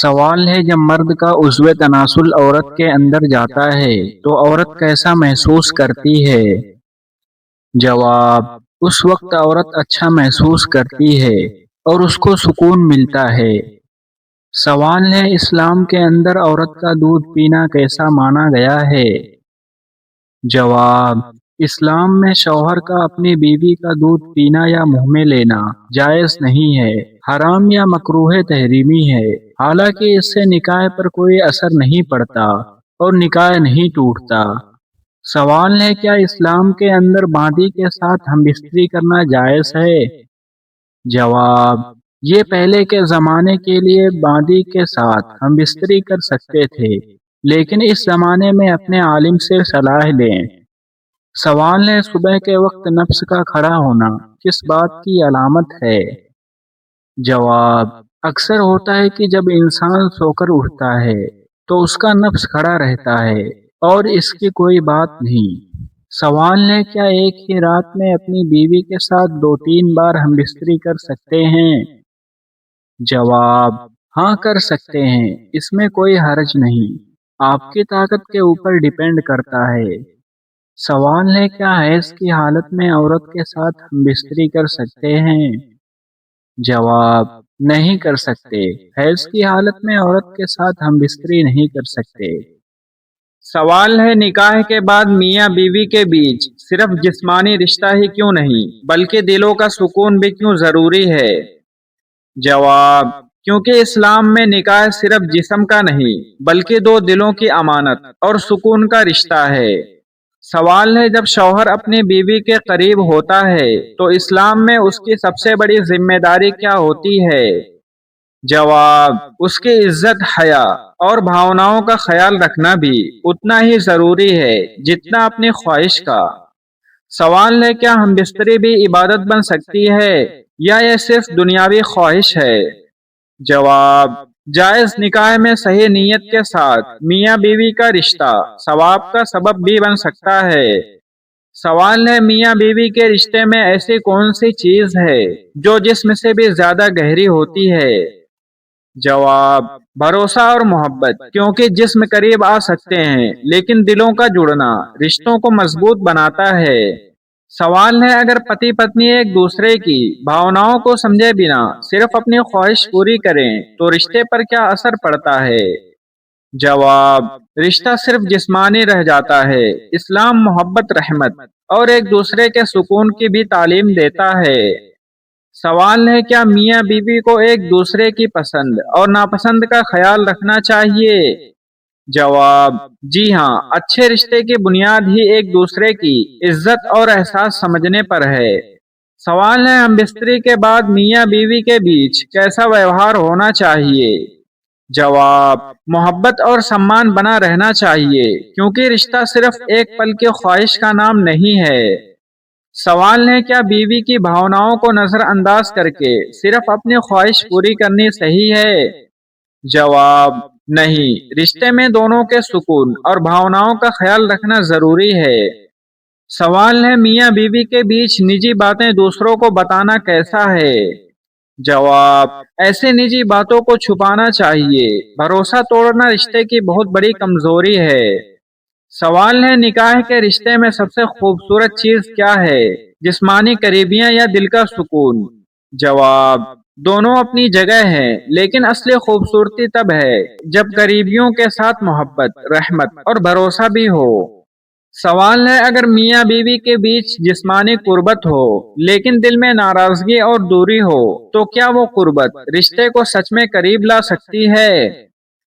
سوال ہے جب مرد کا عضو تناسل عورت کے اندر جاتا ہے تو عورت کیسا محسوس کرتی ہے؟ جواب: اس وقت عورت اچھا محسوس کرتی ہے اور اس کو سکون ملتا ہے۔ سوال ہے اسلام کے اندر عورت کا دودھ پینا کیسا مانا گیا ہے؟ جواب: اسلام میں شوہر کا اپنی بیوی کا دودھ پینا یا منہ میں لینا جائز نہیں ہے، حرام یا مکروہ تحریمی ہے، حالانکہ اس سے نکاح پر کوئی اثر نہیں پڑتا اور نکاح نہیں ٹوٹتا۔ سوال ہے کیا اسلام کے اندر باندی کے ساتھ ہم بستری کرنا جائز ہے؟ جواب: یہ پہلے کے زمانے کے لیے باندی کے ساتھ ہم بستری کر سکتے تھے، لیکن اس زمانے میں اپنے عالم سے صلاح لیں۔ سوال ہے صبح کے وقت نفس کا کھڑا ہونا کس بات کی علامت ہے؟ جواب: اکثر ہوتا ہے کہ جب انسان سو کر اٹھتا ہے تو اس کا نفس کھڑا رہتا ہے اور اس کی کوئی بات نہیں۔ سوال ہے کیا ایک ہی رات میں اپنی بیوی کے ساتھ 2-3 بار ہم بستری کر سکتے ہیں؟ جواب: ہاں کر سکتے ہیں، اس میں کوئی حرج نہیں، آپ کی طاقت کے اوپر ڈیپینڈ کرتا ہے۔ سوال ہے کیا حیض کی حالت میں عورت کے ساتھ ہم بستری کر سکتے ہیں؟ جواب: نہیں کر سکتے، حیض کی حالت میں عورت کے ساتھ ہم بستری نہیں کر سکتے۔ سوال ہے نکاح کے بعد میاں بیوی کے بیچ صرف جسمانی رشتہ ہی کیوں نہیں بلکہ دلوں کا سکون بھی کیوں ضروری ہے؟ جواب: کیونکہ اسلام میں نکاح صرف جسم کا نہیں بلکہ دو دلوں کی امانت اور سکون کا رشتہ ہے۔ سوال ہے جب شوہر اپنی بیوی کے قریب ہوتا ہے تو اسلام میں اس کی سب سے بڑی ذمہ داری کیا ہوتی ہے؟ جواب: اس کی عزت، حیا اور بھاوناؤں کا خیال رکھنا بھی اتنا ہی ضروری ہے جتنا اپنی خواہش کا۔ سوال ہے کیا ہم بستری بھی عبادت بن سکتی ہے یا یہ صرف دنیاوی خواہش ہے؟ جواب: جائز نکاح میں صحیح نیت کے ساتھ میاں بیوی کا رشتہ ثواب کا سبب بھی بن سکتا ہے۔ سوال ہے میاں بیوی کے رشتے میں ایسی کون سی چیز ہے جو جسم سے بھی زیادہ گہری ہوتی ہے؟ جواب: بھروسہ اور محبت، کیونکہ جسم قریب آ سکتے ہیں لیکن دلوں کا جڑنا رشتوں کو مضبوط بناتا ہے۔ سوال ہے اگر پتی پتنی ایک دوسرے کی بھاوناؤں کو سمجھے بنا صرف اپنی خواہش پوری کریں تو رشتے پر کیا اثر پڑتا ہے؟ جواب: رشتہ صرف جسمانی رہ جاتا ہے۔ اسلام محبت، رحمت اور ایک دوسرے کے سکون کی بھی تعلیم دیتا ہے۔ سوال ہے کیا میاں بیوی کو ایک دوسرے کی پسند اور ناپسند کا خیال رکھنا چاہیے؟ جواب: جی ہاں، اچھے رشتے کی بنیاد ہی ایک دوسرے کی عزت اور احساس سمجھنے پر ہے۔ سوال ہے ہم بستری کے بعد میاں بیوی کے بیچ کیسا ویوہار ہونا چاہیے؟ جواب: محبت اور سمان بنا رہنا چاہیے، کیونکہ رشتہ صرف ایک پل کی خواہش کا نام نہیں ہے۔ سوال ہے کیا بیوی کی بھاوناؤں کو نظر انداز کر کے صرف اپنی خواہش پوری کرنی صحیح ہے؟ جواب: نہیں، رشتے میں دونوں کے سکون اور بھاوناؤں کا خیال رکھنا ضروری ہے۔ سوال ہے میاں بیوی کے بیچ نجی باتیں دوسروں کو بتانا کیسا ہے؟ جواب: ایسے نجی باتوں کو چھپانا چاہیے، بھروسہ توڑنا رشتے کی بہت بڑی کمزوری ہے۔ سوال ہے نکاح کے رشتے میں سب سے خوبصورت چیز کیا ہے، جسمانی قریبیاں یا دل کا سکون؟ جواب: دونوں اپنی جگہ ہیں، لیکن اصلی خوبصورتی تب ہے جب قریبیوں کے ساتھ محبت، رحمت اور بھروسہ بھی ہو۔ سوال ہے اگر میاں بیوی کے بیچ جسمانی قربت ہو لیکن دل میں ناراضگی اور دوری ہو تو کیا وہ قربت رشتے کو سچ میں قریب لا سکتی ہے؟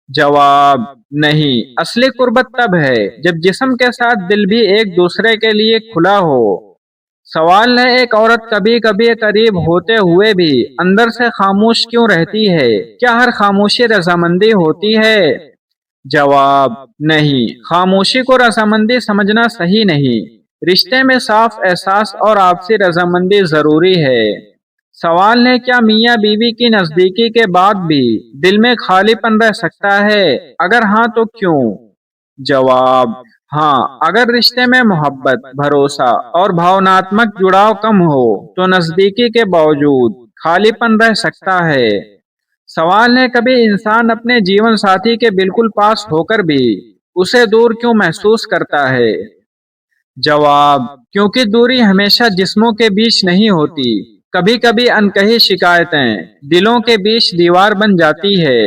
جواب: نہیں، اصلی قربت تب ہے جب جسم کے ساتھ دل بھی ایک دوسرے کے لیے کھلا ہو۔ سوال ہے ایک عورت کبھی کبھی قریب ہوتے ہوئے بھی اندر سے خاموش کیوں رہتی ہے، کیا ہر خاموشی رضامندی ہوتی ہے؟ جواب: نہیں، خاموشی کو رضامندی سمجھنا صحیح نہیں، رشتے میں صاف احساس اور آپسی رضامندی ضروری ہے۔ سوال ہے کیا میاں بیوی کی نزدیکی کے بعد بھی دل میں خالی پن رہ سکتا ہے، اگر ہاں تو کیوں؟ جواب: ہاں، اگر رشتے میں محبت، بھروسہ اور بھاوناتمک جڑاؤ کم ہو تو نزدیکی کے باوجود خالی پن رہ سکتا ہے۔ سوال ہے کبھی انسان اپنے جیون ساتھی کے بالکل پاس ہو کر بھی اسے دور کیوں محسوس کرتا ہے؟ جواب، کیونکہ دوری ہمیشہ جسموں کے بیچ نہیں ہوتی، کبھی کبھی انکہی شکایتیں دلوں کے بیچ دیوار بن جاتی ہے۔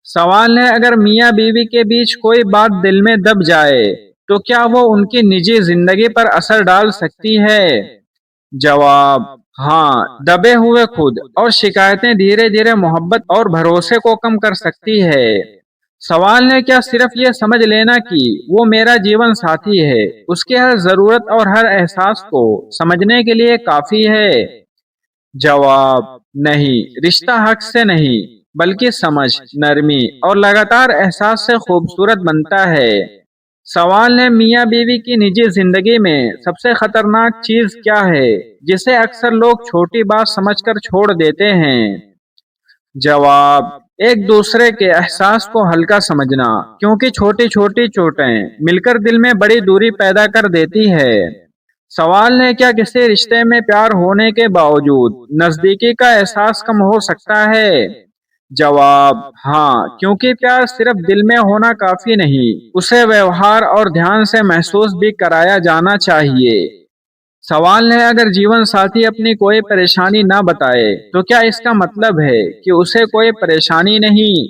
سوال ہے اگر میاں بیوی کے بیچ کوئی بات دل میں دب جائے تو کیا وہ ان کی نجی زندگی پر اثر ڈال سکتی ہے؟ جواب، ہاں، دبے ہوئے خود اور شکایتیں دھیرے دھیرے محبت اور بھروسے کو کم کر سکتی ہے۔ سوال ہے کیا صرف یہ سمجھ لینا کہ وہ میرا جیون ساتھی ہے اس کے ہر ضرورت اور ہر احساس کو سمجھنے کے لیے کافی ہے؟ جواب، نہیں، رشتہ حق سے نہیں بلکہ سمجھ، نرمی اور لگاتار احساس سے خوبصورت بنتا ہے۔ سوال ہے میاں بیوی کی نجی زندگی میں سب سے خطرناک چیز کیا ہے جسے اکثر لوگ چھوٹی بات سمجھ کر چھوڑ دیتے ہیں؟ جواب، ایک دوسرے کے احساس کو ہلکا سمجھنا، کیونکہ چھوٹی چھوٹی چوٹیں مل کر دل میں بڑی دوری پیدا کر دیتی ہے۔ سوال ہے کیا کسی رشتے میں پیار ہونے کے باوجود نزدیکی کا احساس کم ہو سکتا ہے؟ جواب، ہاں، کیونکہ پیار صرف دل میں ہونا کافی نہیں، اسے ویوہار اور دھیان سے محسوس بھی کرایا جانا چاہیے۔ سوال ہے اگر جیون ساتھی اپنی کوئی پریشانی نہ بتائے تو کیا اس کا مطلب ہے کہ اسے کوئی پریشانی نہیں؟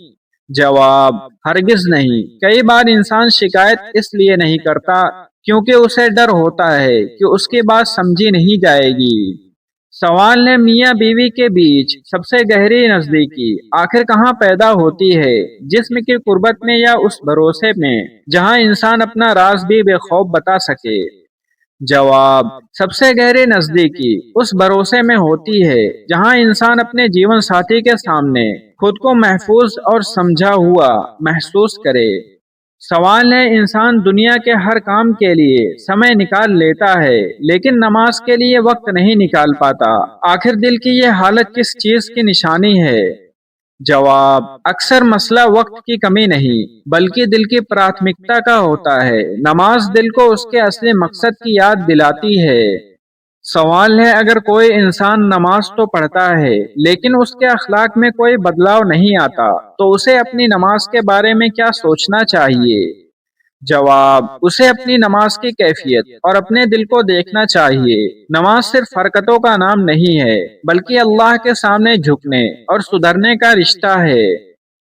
جواب، ہرگز نہیں۔ کئی بار انسان شکایت اس لیے نہیں کرتا کیونکہ اسے ڈر ہوتا ہے کہ اس کی بات سمجھی نہیں جائے گی۔ سوال ہے میاں بیوی کے بیچ سب سے گہری نزدیکی آخر کہاں پیدا ہوتی ہے، جسم کی قربت میں یا اس بھروسے میں جہاں انسان اپنا راز بھی بے خوف بتا سکے؟ جواب، سب سے گہری نزدیکی اس بھروسے میں ہوتی ہے جہاں انسان اپنے جیون ساتھی کے سامنے خود کو محفوظ اور سمجھا ہوا محسوس کرے۔ سوال ہے انسان دنیا کے ہر کام کے لیے سمے نکال لیتا ہے لیکن نماز کے لیے وقت نہیں نکال پاتا، آخر دل کی یہ حالت کس چیز کی نشانی ہے؟ جواب، اکثر مسئلہ وقت کی کمی نہیں بلکہ دل کی پراتھمکتا کا ہوتا ہے۔ نماز دل کو اس کے اصلی مقصد کی یاد دلاتی ہے۔ سوال ہے اگر کوئی انسان نماز تو پڑھتا ہے لیکن اس کے اخلاق میں کوئی بدلاؤ نہیں آتا تو اسے اپنی نماز کے بارے میں کیا سوچنا چاہیے؟ جواب، اسے اپنی نماز کی کیفیت اور اپنے دل کو دیکھنا چاہیے۔ نماز صرف حرکتوں کا نام نہیں ہے بلکہ اللہ کے سامنے جھکنے اور سدھرنے کا رشتہ ہے۔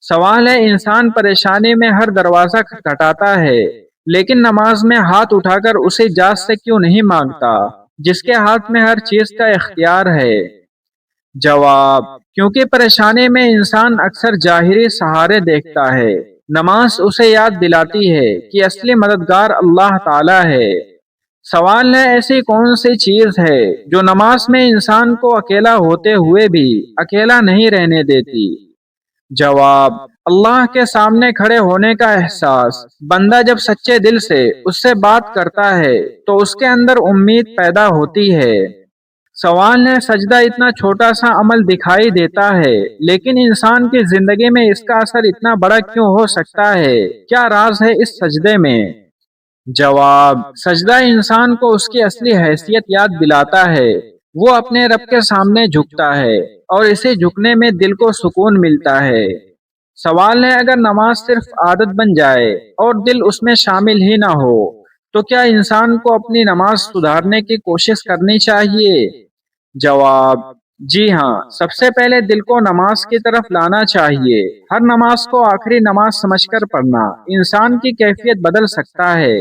سوال ہے انسان پریشانی میں ہر دروازہ کھٹکھٹاتا ہے لیکن نماز میں ہاتھ اٹھا کر اسے اجازت سے کیوں نہیں مانگتا جس کے ہاتھ میں ہر چیز کا اختیار ہے؟ جواب، کیونکہ پریشانی میں انسان اکثر ظاہری سہارے دیکھتا ہے، نماز اسے یاد دلاتی ہے کہ اصلی مددگار اللہ تعالی ہے۔ سوال ہے ایسی کون سی چیز ہے جو نماز میں انسان کو اکیلا ہوتے ہوئے بھی اکیلا نہیں رہنے دیتی؟ جواب، اللہ کے سامنے کھڑے ہونے کا احساس۔ بندہ جب سچے دل سے اس سے بات کرتا ہے تو اس کے اندر امید پیدا ہوتی ہے۔ سوال ہے سجدہ اتنا چھوٹا سا عمل دکھائی دیتا ہے لیکن انسان کی زندگی میں اس کا اثر اتنا بڑا کیوں ہو سکتا ہے؟ کیا راز ہے اس سجدے میں؟ جواب، سجدہ انسان کو اس کی اصلی حیثیت یاد دلاتا ہے۔ وہ اپنے رب کے سامنے جھکتا ہے اور اسے جھکنے میں دل کو سکون ملتا ہے۔ سوال ہے اگر نماز صرف عادت بن جائے اور دل اس میں شامل ہی نہ ہو تو کیا انسان کو اپنی نماز سدھارنے کی کوشش کرنی چاہیے؟ جواب، جی ہاں، سب سے پہلے دل کو نماز کی طرف لانا چاہیے۔ ہر نماز کو آخری نماز سمجھ کر پڑھنا انسان کی کیفیت بدل سکتا ہے۔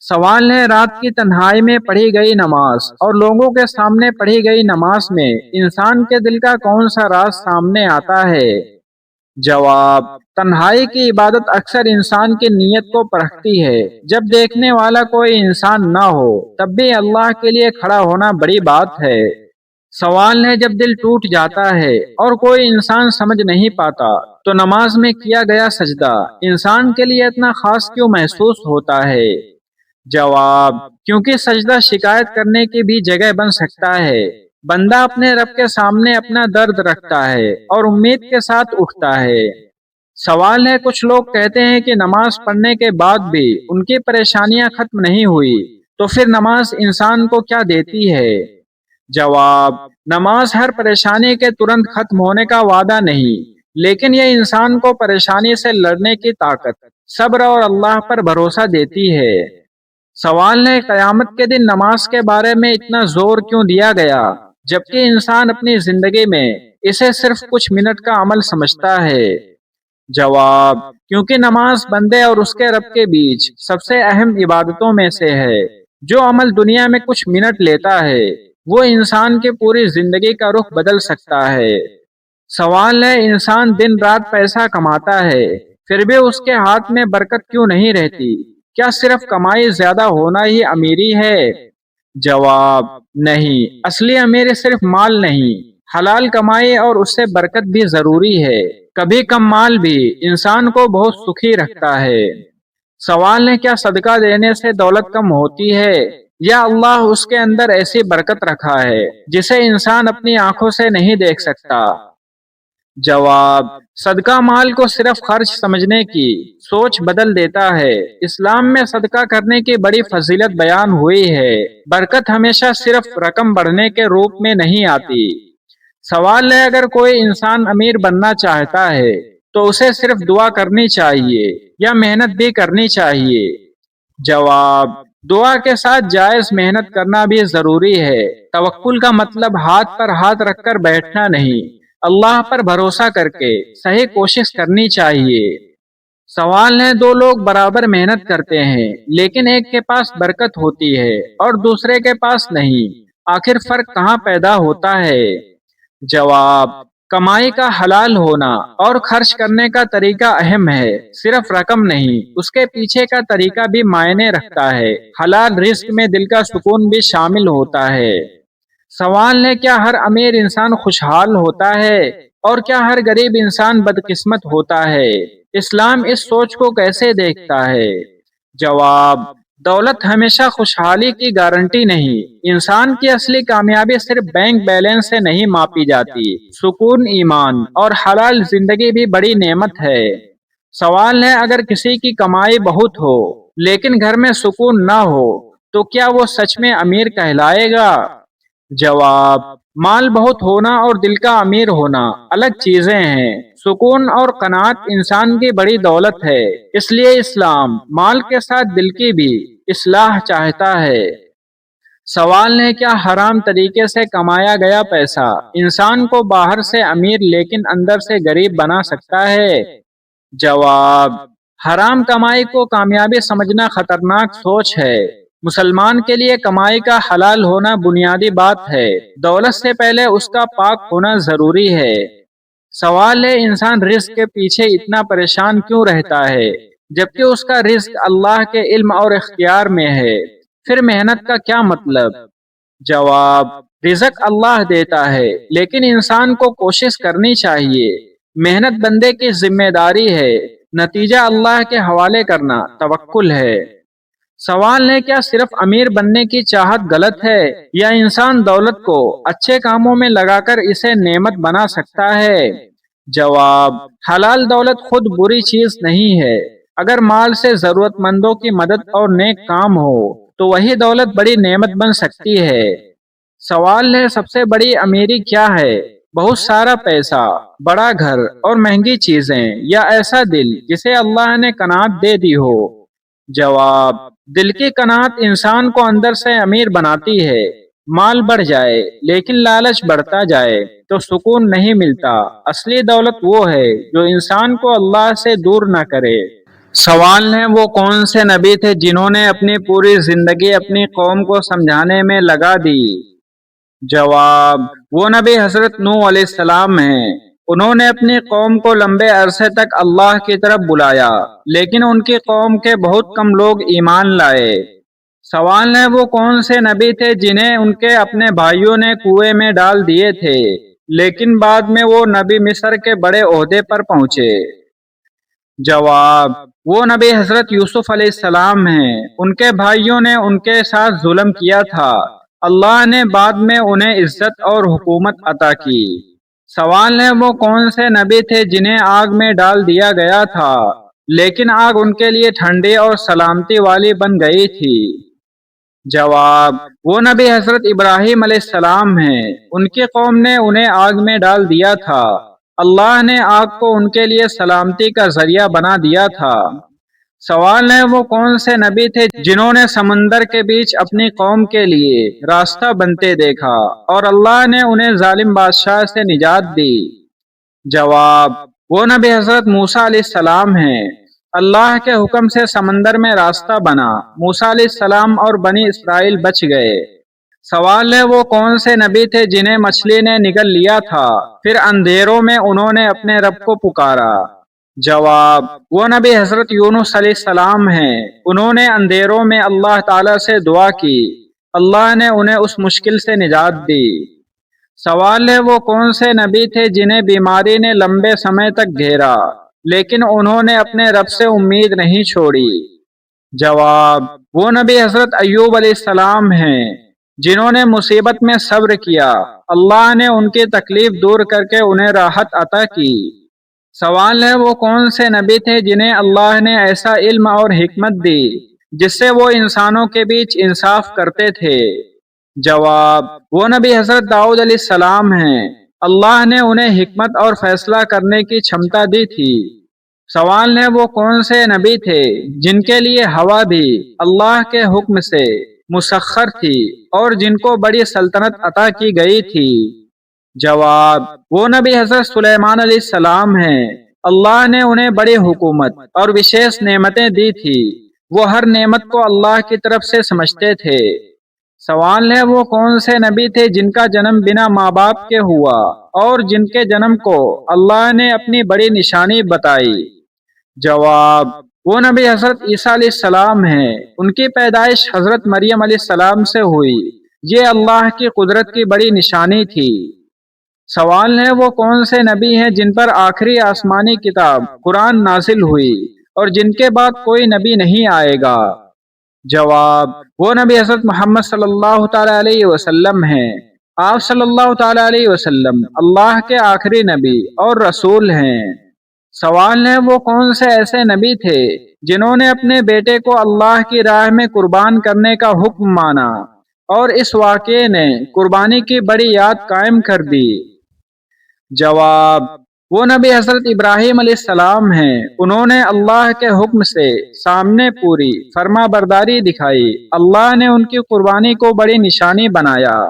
سوال ہے رات کی تنہائی میں پڑھی گئی نماز اور لوگوں کے سامنے پڑھی گئی نماز میں انسان کے دل کا کون سا راز سامنے آتا ہے؟ جواب، تنہائی کی عبادت اکثر انسان کی نیت کو پرکھتی ہے۔ جب دیکھنے والا کوئی انسان نہ ہو تب بھی اللہ کے لیے کھڑا ہونا بڑی بات ہے۔ سوال ہے جب دل ٹوٹ جاتا ہے اور کوئی انسان سمجھ نہیں پاتا تو نماز میں کیا گیا سجدہ انسان کے لیے اتنا خاص کیوں محسوس ہوتا ہے؟ جواب، کیونکہ سجدہ شکایت کرنے کی بھی جگہ بن سکتا ہے۔ بندہ اپنے رب کے سامنے اپنا درد رکھتا ہے اور امید کے ساتھ اٹھتا ہے۔ سوال ہے کچھ لوگ کہتے ہیں کہ نماز پڑھنے کے بعد بھی ان کی پریشانیاں ختم نہیں ہوئی تو پھر نماز انسان کو کیا دیتی ہے؟ جواب، نماز ہر پریشانی کے ترنت ختم ہونے کا وعدہ نہیں لیکن یہ انسان کو پریشانی سے لڑنے کی طاقت، صبر اور اللہ پر بھروسہ دیتی ہے۔ سوال ہے، قیامت کے دن نماز کے بارے میں اتنا زور کیوں دیا گیا جبکہ انسان اپنی زندگی میں اسے صرف کچھ منٹ کا عمل سمجھتا ہے؟ جواب، کیونکہ نماز بندے اور اس کے رب کے بیچ سب سے اہم عبادتوں میں سے ہے۔ جو عمل دنیا میں کچھ منٹ لیتا ہے وہ انسان کی پوری زندگی کا رخ بدل سکتا ہے۔ سوال ہے، انسان دن رات پیسہ کماتا ہے پھر بھی اس کے ہاتھ میں برکت کیوں نہیں رہتی؟ کیا صرف کمائی زیادہ ہونا ہی امیری ہے؟ جواب، نہیں، اصلی امیری صرف مال نہیں، حلال کمائی اور اس سے برکت بھی ضروری ہے۔ کبھی کم مال بھی انسان کو بہت سکھی رکھتا ہے۔ سوال ہے، کیا صدقہ دینے سے دولت کم ہوتی ہے یا اللہ اس کے اندر ایسی برکت رکھا ہے جسے انسان اپنی آنکھوں سے نہیں دیکھ سکتا؟ جواب، صدقہ مال کو صرف خرچ سمجھنے کی سوچ بدل دیتا ہے۔ اسلام میں صدقہ کرنے کی بڑی فضیلت بیان ہوئی ہے۔ برکت ہمیشہ صرف رقم بڑھنے کے روپ میں نہیں آتی۔ سوال ہے، اگر کوئی انسان امیر بننا چاہتا ہے تو اسے صرف دعا کرنی چاہیے یا محنت بھی کرنی چاہیے؟ جواب، دعا کے ساتھ جائز محنت کرنا بھی ضروری ہے۔ توکل کا مطلب ہاتھ پر ہاتھ رکھ کر بیٹھنا نہیں، اللہ پر بھروسہ کر کے صحیح کوشش کرنی چاہیے۔ سوال ہے، دو لوگ برابر محنت کرتے ہیں لیکن ایک کے پاس برکت ہوتی ہے اور دوسرے کے پاس نہیں، آخر فرق کہاں پیدا ہوتا ہے؟ جواب، کمائی کا حلال ہونا اور خرچ کرنے کا طریقہ اہم ہے، صرف رقم نہیں، اس کے پیچھے کا طریقہ بھی معنی رکھتا ہے۔ حلال رزق میں دل کا سکون بھی شامل ہوتا ہے۔ سوال ہے، کیا ہر امیر انسان خوشحال ہوتا ہے اور کیا ہر غریب انسان بدقسمت ہوتا ہے؟ اسلام اس سوچ کو کیسے دیکھتا ہے؟ جواب، دولت ہمیشہ خوشحالی کی گارنٹی نہیں۔ انسان کی اصلی کامیابی صرف بینک بیلنس سے نہیں ماپی جاتی، سکون، ایمان اور حلال زندگی بھی بڑی نعمت ہے۔ سوال ہے، اگر کسی کی کمائی بہت ہو لیکن گھر میں سکون نہ ہو تو کیا وہ سچ میں امیر کہلائے گا؟ جواب، مال بہت ہونا اور دل کا امیر ہونا الگ چیزیں ہیں۔ سکون اور قناعت انسان کی بڑی دولت ہے، اس لیے اسلام مال کے ساتھ دل کی بھی اصلاح چاہتا ہے۔ سوال ہے، کیا حرام طریقے سے کمایا گیا پیسہ انسان کو باہر سے امیر لیکن اندر سے غریب بنا سکتا ہے؟ جواب، حرام کمائی کو کامیابی سمجھنا خطرناک سوچ ہے۔ مسلمان کے لیے کمائی کا حلال ہونا بنیادی بات ہے، دولت سے پہلے اس کا پاک ہونا ضروری ہے۔ سوال ہے، انسان رزق کے پیچھے اتنا پریشان کیوں رہتا ہے جبکہ اس کا رزق اللہ کے علم اور اختیار میں ہے؟ پھر محنت کا کیا مطلب؟ جواب، رزق اللہ دیتا ہے لیکن انسان کو کوشش کرنی چاہیے۔ محنت بندے کی ذمہ داری ہے، نتیجہ اللہ کے حوالے کرنا توکل ہے۔ سوال ہے، کیا صرف امیر بننے کی چاہت غلط ہے یا انسان دولت کو اچھے کاموں میں لگا کر اسے نعمت بنا سکتا ہے؟ جواب، حلال دولت خود بری چیز نہیں ہے۔ اگر مال سے ضرورت مندوں کی مدد اور نیک کام ہو تو وہی دولت بڑی نعمت بن سکتی ہے۔ سوال ہے، سب سے بڑی امیری کیا ہے؟ بہت سارا پیسہ، بڑا گھر اور مہنگی چیزیں، یا ایسا دل جسے اللہ نے قناعت دے دی ہو؟ جواب، دل کی قناعت انسان کو اندر سے امیر بناتی ہے۔ مال بڑھ جائے لیکن لالچ بڑھتا جائے تو سکون نہیں ملتا۔ اصلی دولت وہ ہے جو انسان کو اللہ سے دور نہ کرے۔ سوال ہے، وہ کون سے نبی تھے جنہوں نے اپنی پوری زندگی اپنی قوم کو سمجھانے میں لگا دی؟ جواب، وہ نبی حضرت نوح علیہ السلام ہیں۔ انہوں نے اپنی قوم کو لمبے عرصے تک اللہ کی طرف بلایا لیکن ان کی قوم کے بہت کم لوگ ایمان لائے۔ سوال ہے، وہ کون سے نبی تھے جنہیں ان کے اپنے بھائیوں نے کنویں میں ڈال دیے تھے لیکن بعد میں وہ نبی مصر کے بڑے عہدے پر پہنچے؟ جواب، وہ نبی حضرت یوسف علیہ السلام ہیں۔ ان کے بھائیوں نے ان کے ساتھ ظلم کیا تھا، اللہ نے بعد میں انہیں عزت اور حکومت عطا کی۔ سوال ہے، وہ کون سے نبی تھے جنہیں آگ میں ڈال دیا گیا تھا لیکن آگ ان کے لیے ٹھنڈی اور سلامتی والی بن گئی تھی؟ جواب، وہ نبی حضرت ابراہیم علیہ السلام ہیں۔ ان کی قوم نے انہیں آگ میں ڈال دیا تھا، اللہ نے آگ کو ان کے لیے سلامتی کا ذریعہ بنا دیا تھا۔ سوال ہے وہ کون سے نبی تھے جنہوں نے سمندر کے بیچ اپنی قوم کے لیے راستہ بنتے دیکھا اور اللہ نے انہیں ظالم بادشاہ سے نجات دی؟ جواب، وہ نبی حضرت موسیٰ علیہ السلام ہیں۔ اللہ کے حکم سے سمندر میں راستہ بنا، موسیٰ علیہ السلام اور بنی اسرائیل بچ گئے۔ سوال ہے وہ کون سے نبی تھے جنہیں مچھلی نے نگل لیا تھا، پھر اندھیروں میں انہوں نے اپنے رب کو پکارا؟ جواب، وہ نبی حضرت یونس علیہ السلام ہیں۔ انہوں نے اندھیروں میں اللہ تعالیٰ سے دعا کی، اللہ نے انہیں اس مشکل سے نجات دی۔ سوال ہے وہ کون سے نبی تھے جنہیں بیماری نے لمبے سمے تک گھیرا لیکن انہوں نے اپنے رب سے امید نہیں چھوڑی؟ جواب، وہ نبی حضرت ایوب علیہ السلام ہیں۔ جنہوں نے مصیبت میں صبر کیا، اللہ نے ان کی تکلیف دور کر کے انہیں راحت عطا کی۔ سوال ہے وہ کون سے نبی تھے جنہیں اللہ نے ایسا علم اور حکمت دی جس سے وہ انسانوں کے بیچ انصاف کرتے تھے؟ جواب، وہ نبی حضرت داؤد علیہ السلام ہیں۔ اللہ نے انہیں حکمت اور فیصلہ کرنے کی چھمتا دی تھی۔ سوال ہے وہ کون سے نبی تھے جن کے لیے ہوا بھی اللہ کے حکم سے مسخر تھی اور جن کو بڑی سلطنت عطا کی گئی تھی؟ جواب، وہ نبی حضرت سلیمان علیہ السلام ہیں۔ اللہ نے انہیں بڑی حکومت اور وشیش نعمتیں دی تھی، وہ ہر نعمت کو اللہ کی طرف سے سمجھتے تھے۔ سوال ہے وہ کون سے نبی تھے جن کا جنم بنا ماں باپ کے ہوا اور جن کے جنم کو اللہ نے اپنی بڑی نشانی بتائی؟ جواب، وہ نبی حضرت عیسیٰ علیہ السلام ہیں۔ ان کی پیدائش حضرت مریم علیہ السلام سے ہوئی، یہ اللہ کی قدرت کی بڑی نشانی تھی۔ سوال ہے وہ کون سے نبی ہیں جن پر آخری آسمانی کتاب قرآن نازل ہوئی اور جن کے بعد کوئی نبی نہیں آئے گا؟ جواب، وہ نبی حضرت محمد صلی اللہ تعالیٰ علیہ وسلم ہیں۔ آپ صلی اللہ تعالیٰ علیہ وسلم اللہ کے آخری نبی اور رسول ہیں۔ سوال ہے وہ کون سے ایسے نبی تھے جنہوں نے اپنے بیٹے کو اللہ کی راہ میں قربان کرنے کا حکم مانا اور اس واقعے نے قربانی کی بڑی یاد قائم کر دی؟ جواب، وہ نبی حضرت ابراہیم علیہ السلام ہیں۔ انہوں نے اللہ کے حکم سے سامنے پوری فرما برداری دکھائی، اللہ نے ان کی قربانی کو بڑی نشانی بنایا۔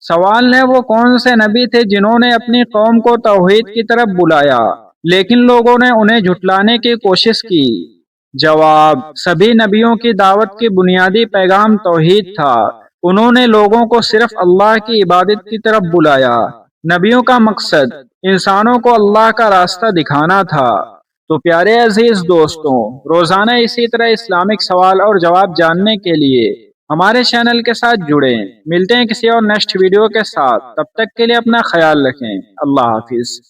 سوال ہے وہ کون سے نبی تھے جنہوں نے اپنی قوم کو توحید کی طرف بلایا لیکن لوگوں نے انہیں جھٹلانے کی کوشش کی؟ جواب، سبھی نبیوں کی دعوت کی بنیادی پیغام توحید تھا۔ انہوں نے لوگوں کو صرف اللہ کی عبادت کی طرف بلایا۔ نبیوں کا مقصد انسانوں کو اللہ کا راستہ دکھانا تھا۔ تو پیارے عزیز دوستوں، روزانہ اسی طرح اسلامک سوال اور جواب جاننے کے لیے ہمارے چینل کے ساتھ جڑیں۔ ملتے ہیں کسی اور نیکسٹ ویڈیو کے ساتھ، تب تک کے لیے اپنا خیال رکھیں۔ اللہ حافظ۔